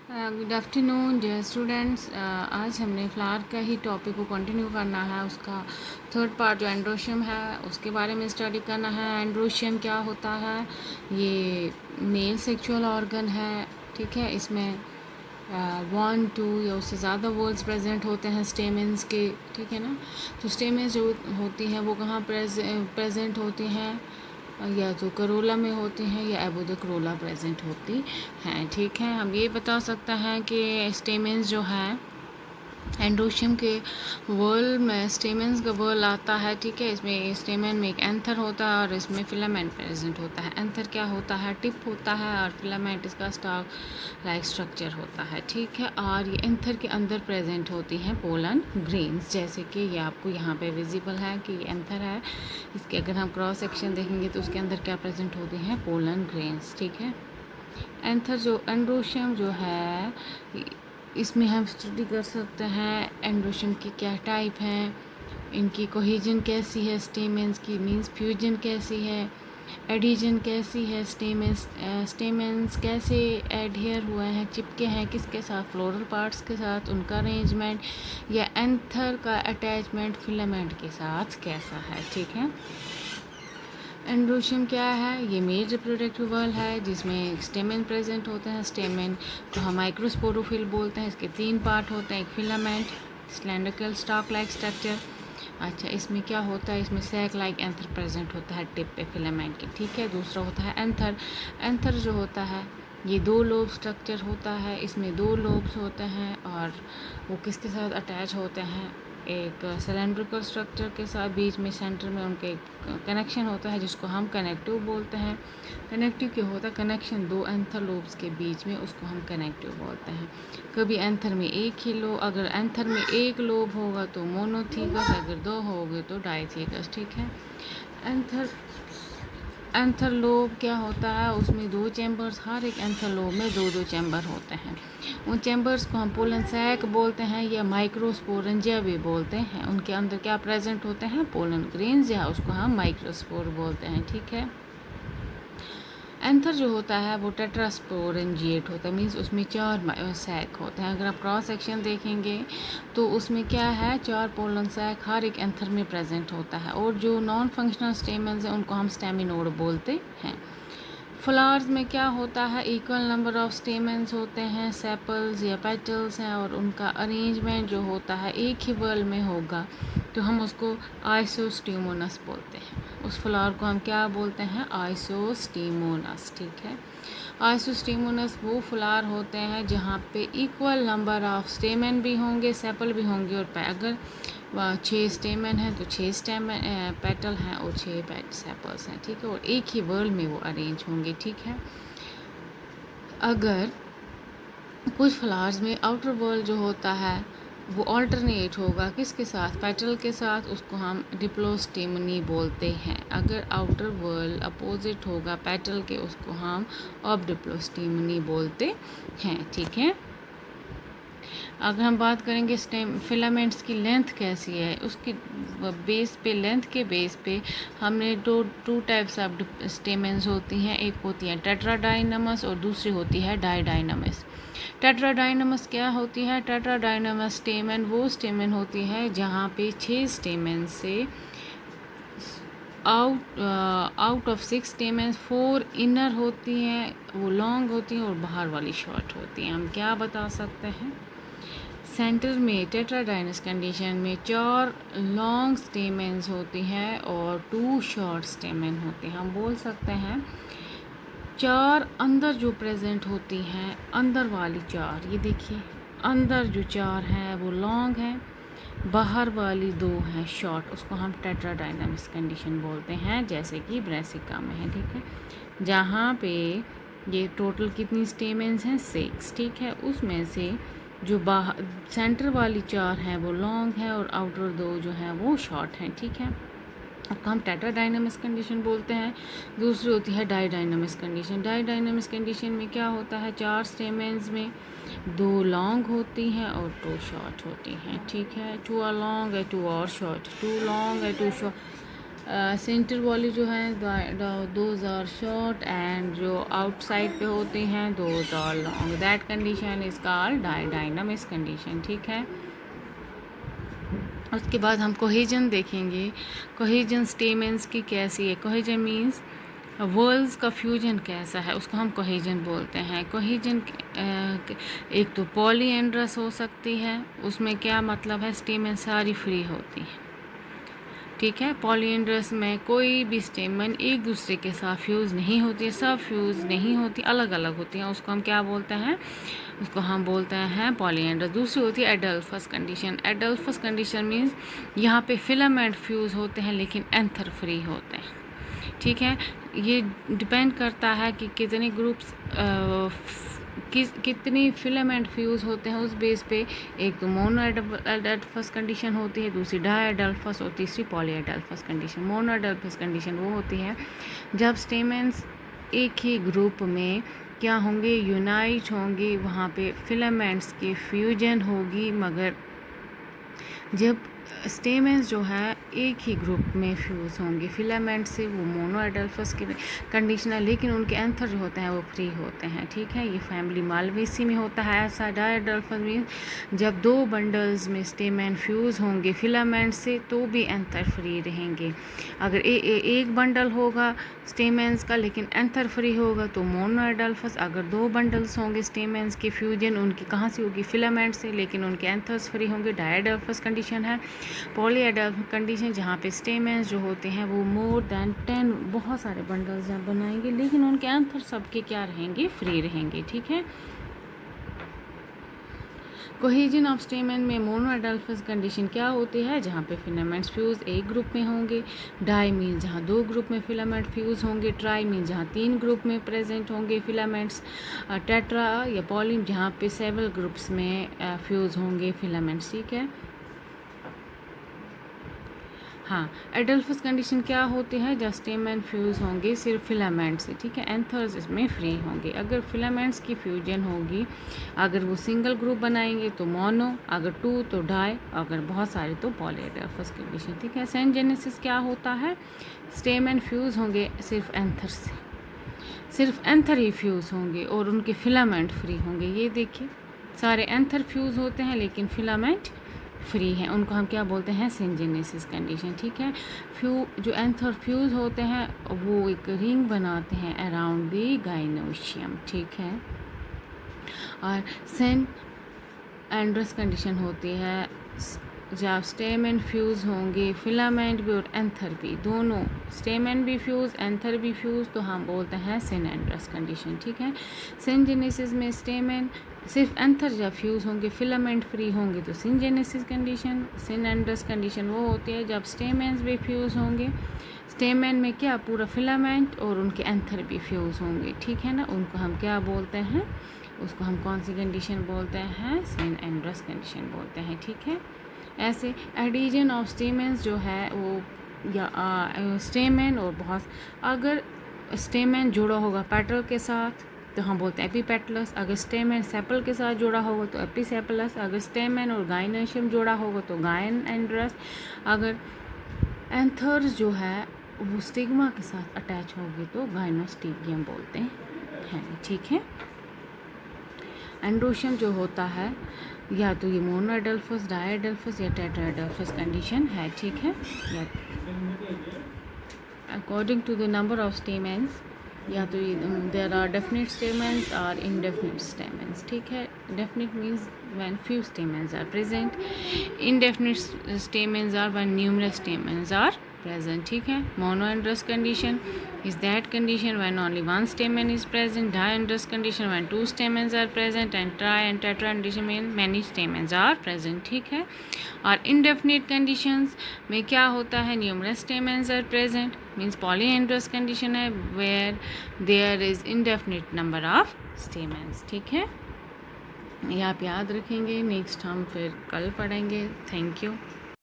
Good afternoon dear students. आज हमने flower का ही टॉपिक को कंटिन्यू करना है। उसका थर्ड पार्ट जो एंड्रोशियम है उसके बारे में स्टडी करना है। एंड्रोशियम क्या होता है? ये मेल सेक्सुअल ऑर्गन है, ठीक है। इसमें 1, 2 या उससे ज़्यादा वॉल्स प्रेजेंट होते हैं स्टेमेंस के, ठीक है ना। तो स्टेमेंस जो होती हैं वो कहाँ प्रेजेंट होती हैं? या तो करोला में होती हैं या एबो द करोला प्रेजेंट होती हैं, ठीक है। हम ये बता सकते हैं कि स्टेमेंस जो है एंड्रोशियम के वर्ल में स्टेमेंस का वर्ल आता है, ठीक है। इसमें स्टेमन में एक एंथर होता है और इसमें फिलामेंट प्रेजेंट होता है। एंथर क्या होता है? टिप होता है, और फिलामेंट इसका स्टॉक लाइक स्ट्रक्चर होता है, ठीक है। और ये एंथर के अंदर प्रेजेंट होती हैं पोलन ग्रेन्स, जैसे कि ये आपको यहाँ पे विजिबल है कि ये एंथर है। इसके अगर हम क्रॉस सेक्शन देखेंगे तो उसके अंदर क्या प्रेजेंट होती हैं? पोलन ग्रेन्स, ठीक है। एंथर जो एंड्रोशियम जो है इसमें हम स्टडी कर सकते हैं एंड्रोशियम की क्या टाइप हैं, इनकी कोहेजन कैसी है, स्टेमेंस की मींस फ्यूजन कैसी है, एडिजन कैसी है, स्टेमेंस कैसे एडहेयर हुए हैं, चिपके हैं किसके साथ? फ्लोरल पार्ट्स के साथ। उनका अरेंजमेंट या एंथर का अटैचमेंट फिलामेंट के साथ कैसा है, ठीक है। एंड्रोशियम क्या है? ये मेल रिप्रोडक्टिव वर्ल है जिसमें स्टेमेन प्रेजेंट होते हैं। स्टेमेन को हम माइक्रोस्पोरोफिल बोलते हैं। इसके 3 पार्ट होते हैं, एक filament, cylindrical stock like structure. अच्छा, इसमें क्या होता है? इसमें सैक लाइक एंथर प्रेजेंट होता है टिप पे फिलामेंट के, ठीक है। दूसरा होता है एंथर। एंथर जो होता है ये 2 लोब स्ट्रक्चर होता है। इसमें 2 लोब्स होते हैं और वो किसके साथ अटैच होते हैं? एक सिलेंड्रिकल स्ट्रक्चर के साथ। बीच में सेंटर में उनके कनेक्शन होता है जिसको हम कनेक्टिव बोलते हैं। कनेक्टिव क्या होता है? कनेक्शन 2 एंथर लोब्स के बीच में, उसको हम कनेक्टिव बोलते हैं। कभी एंथर में एक ही लोब, अगर एंथर में एक लोब होगा तो मोनोथीगस, अगर 2 होंगे तो डाइथीगस, ठीक है। एंथर एंथर लोब क्या होता है? उसमें 2 चैम्बर्स, हर एक एंथर लोब में 2-2 चैम्बर होते हैं। उन चैम्बर्स को हम पोलन सैक बोलते हैं या माइक्रोस्पोरेंजिया भी बोलते हैं। उनके अंदर क्या प्रेजेंट होते हैं? पोलन ग्रेन्स, या उसको हम माइक्रोस्पोर बोलते हैं, ठीक है। एंथर जो होता है वो टेट्रास्पोरेंजिएट होता है, मीन्स उसमें 4 सैक होते हैं। अगर आप क्रॉस सेक्शन देखेंगे तो उसमें क्या है? 4 पोलन सैक हर एक एंथर में प्रेजेंट होता है। और जो नॉन फंक्शनल स्टेमन्स हैं उनको हम स्टेमिनोड बोलते हैं। फ्लावर्स में क्या होता है? इक्वल नंबर ऑफ स्टेमन्स होते हैं, सेपल्स या पेटल्स हैं, और उनका अरेंजमेंट जो होता है एक ही वर्ल में होगा तो हम उसको आइसोस्टीमोनस बोलते हैं। उस फ्लावर को हम क्या बोलते हैं? आइसोस्टीमोनस, ठीक है। आइसोस्टीमोनस वो फ्लावर होते हैं जहाँ पे इक्वल नंबर ऑफ स्टेमन भी होंगे, सेपल भी होंगे, और अगर 6 स्टेमन है तो 6 स्टेमन पेटल हैं और 6 सेपल्स हैं, ठीक है। और एक ही वर्ल में वो अरेंज होंगे, ठीक है। अगर कुछ फ्लावर्स में आउटर वर्ल जो होता है वो ऑल्टरनेट होगा किसके साथ? पेटल के साथ, उसको हम डिप्लोस्टेमनी बोलते हैं। अगर आउटर वर्ल अपोजिट होगा पेटल के, उसको हम ऑब डिप्लोस्टेमनी बोलते हैं, ठीक है। अगर हम बात करेंगे स्टेम फिलामेंट्स की लेंथ कैसी है, उसकी बेस पे, लेंथ के बेस पे हमने टू टाइप्स ऑफ स्टेमेंस होती हैं। एक होती है टेट्राडाइनमस और दूसरी होती है डाइडाइनमस। टेट्राडाइनमस क्या होती है? टेट्राडाइनमस स्टेमन वो स्टेमन होती है जहाँ पे 6 स्टेमन से आउट ऑफ 6 स्टेमन्स 4 इनर होती हैं, वो लॉन्ग होती हैं, और बाहर वाली शॉर्ट होती हैं। हम क्या बता सकते हैं? सेंटर में टेट्राडाइनस कंडीशन में 4 लॉन्ग स्टेमेंस होती हैं और 2 शॉर्ट स्टेमन होते हैं। हम बोल सकते हैं 4 अंदर जो प्रेजेंट होती हैं, अंदर वाली 4, ये देखिए, अंदर जो 4 हैं वो लॉन्ग हैं, बाहर वाली 2 हैं शॉर्ट, उसको हम टेट्राडाइनमस कंडीशन बोलते हैं, जैसे कि ब्रेसिका में है, ठीक है। जहाँ पे ये टोटल कितनी स्टेमेंस हैं? 6, ठीक है। उसमें से जो बाहर सेंटर वाली 4 हैं वो लॉन्ग हैं और आउटर 2 जो हैं वो शॉर्ट हैं, ठीक है। आपको हम टेट्राडाइनमस कंडीशन बोलते हैं। दूसरी होती है डाइडाइनमस कंडीशन। डाइडाइनमस कंडीशन में क्या होता है? 4 स्टेमेंस में 2 लॉन्ग होती हैं और 2 शॉर्ट होती हैं, ठीक है। 2 आर लॉन्ग है, 2 और शॉर्ट, 2 लॉन्ग है, 2 शॉर्ट। सेंटर वाली जो है दोज आर शॉर्ट एंड जो आउटसाइड पे होते हैं those are long. That condition is called dynamics condition, ठीक है। उसके बाद हम कोहेजन देखेंगे। कोहेजन स्टेमेंस की कैसी है। कोहेजन मीन्स वर्ल्ड्स का फ्यूजन कैसा है, उसको हम कोहेजन बोलते हैं। कोहेजन एक तो पॉलीएंड्रस हो सकती है, उसमें क्या मतलब है, स्टेमन सारी फ्री होती है, ठीक है। पॉलीएंड्रस में कोई भी स्टेमन एक दूसरे के साथ फ्यूज़ नहीं होती है, सब फ्यूज़ नहीं होती, अलग अलग होती हैं। उसको हम क्या बोलते हैं, उसको हम बोलते हैं पॉलीएंड्रस। दूसरी होती है adelphous condition. Adelphous condition means यहाँ पे फिलामेंट फ्यूज़ होते हैं लेकिन एंथर फ्री होते हैं, ठीक है। ये डिपेंड करता है कि कितने ग्रुप्स कितनी फिलामेंट फ्यूज़ होते हैं, उस बेस पे एक तो मोनो एडल्फस कंडीशन होती है, दूसरी डाई एडल्फस और तीसरी poly adelphous condition. Mono adelphous condition वो होती है जब स्टेमेंस एक ही ग्रुप में क्या होंगे, यूनाइट होंगे, वहाँ पे फिलामेंट्स की फ्यूजन होगी, मगर जब स्टेमेंस जो है एक ही ग्रुप में फ्यूज़ होंगे फिलामेंट से, वो मोनो एडल्फस की कंडीशन है, लेकिन उनके एंथर जो होते हैं वो फ्री होते हैं, ठीक है। ये फैमिली मालवेसी में होता है ऐसा। डाई एडल्फस मीन्स जब दो बंडल्स में स्टेमेन फ्यूज़ होंगे फिलामेंट से तो भी एंथर फ्री रहेंगे। अगर एक बंडल होगा स्टेमेंस का लेकिन एंथर फ्री होगा तो मोनो एडल्फस। अगर दो बंडल्स होंगे स्टेमेंस की फ्यूजन उनकी कहाँ से होगी, फिलामेंट से, लेकिन उनके एंथर्स फ्री होंगे, डाई एडल्फस कंडीशन है। पॉली एडल्फस कंडीशन जहाँ पे स्टेमेंस जो होते हैं वो मोर देन 10 बहुत सारे बंडल्स जहाँ बनाएंगे लेकिन उनके एंथर सबके क्या रहेंगे, फ्री रहेंगे, ठीक है। कोहेजन ऑफ स्टेमन में मोनो एडल्फस कंडीशन क्या होती है, जहाँ पे फिलामेंट्स फ्यूज एक ग्रुप में होंगे। डाई मीन जहाँ दो ग्रुप में फिलामेंट फ्यूज होंगे। ट्राई मीन जहाँ तीन ग्रुप में प्रेजेंट होंगे फिलामेंट्स। टेट्रा या पॉली जहाँ पे सेवरल ग्रुप्स में फ्यूज होंगे फिलामेंट्स, ठीक है। हाँ, एडल्फस कंडीशन क्या होती है, जब स्टेमन फ्यूज़ होंगे सिर्फ फिलामेंट से, ठीक है। एंथर्स इसमें फ्री होंगे। अगर फिलामेंट्स की फ्यूजन होगी, अगर वो सिंगल ग्रुप बनाएंगे तो मोनो, अगर टू तो डाई, अगर बहुत सारे तो पॉली एडल्फस कंडीशन, ठीक है। सेंजेनेसिस क्या होता है, स्टेमन फ्यूज़ होंगे सिर्फ एंथर से, सिर्फ एंथर ही फ्यूज़ होंगे और उनके फिलामेंट फ्री होंगे। ये देखिए सारे एंथर फ्यूज़ होते हैं लेकिन फिलामेंट फ्री हैं, उनको हम क्या बोलते हैं, सिंजेनेसिस कंडीशन, ठीक है। जो एंथर फ्यूज होते हैं वो एक रिंग बनाते हैं अराउंड दी गाइनोशियम, ठीक है। और सेन एंड्रस कंडीशन होती है जब स्टेमन फ्यूज होंगे फिलामेंट भी और एंथर भी, दोनों स्टेमन भी फ्यूज एंथर भी फ्यूज, तो हम बोलते हैं सिन एंड्रस कंडीशन, ठीक है। सिनजेनेसिस में स्टेमन सिर्फ एंथर जब फ्यूज होंगे फिलामेंट फ्री होंगे तो सिनजेनेसिस कंडीशन। सिन एंड्रस कंडीशन वो होती है जब स्टेमेंस भी फ्यूज होंगे, स्टेमन में क्या पूरा फिलामेंट और उनके एंथर भी फ्यूज होंगे, ठीक है ना। उनको हम क्या बोलते हैं, उसको हम कौन सी कंडीशन बोलते हैं, सिन एंड्रस कंडीशन बोलते हैं, ठीक है। ऐसे एडिजन ऑफ स्टेमेंस जो है वो या स्टेमन और बहुत, अगर स्टेमन जुड़ा होगा पेटल के साथ तो हम बोलते हैं एपीपेटलस। अगर स्टेमन सेपल के साथ जुड़ा होगा तो एपीसेपलस। अगर स्टेमन और गाइनोशियम जुड़ा होगा तो गायन एंड्रस। अगर एंथर्स जो है वो स्टिग्मा के साथ अटैच होगी तो गाइनोस्टिगियम बोलते हैं, ठीक है। एंड्रोशियम जो होता है या तो ये मोनो एडल्फस, डाई एडल्फस या टेट्रा एडल्फस कंडीशन है, ठीक है। According to the number of stamens, या तो देयर आर डेफिनेट स्टेमेंस और इनडेफिनेट स्टेमेंस, ठीक है। Definite means when few stamens are present, indefinite stamens are when numerous stamens are present, ठीक है। monoandrous condition is that condition when only one stamen is present. Diandrous condition when two stamens are present, and tri and tetra condition में many stamens are present, ठीक है। और indefinite conditions में क्या होता है, numerous stamens are present means polyandrous condition है where there is indefinite number of stamens, ठीक है। ये आप याद रखेंगे, नेक्स्ट हम फिर कल पढ़ेंगे। Thank you.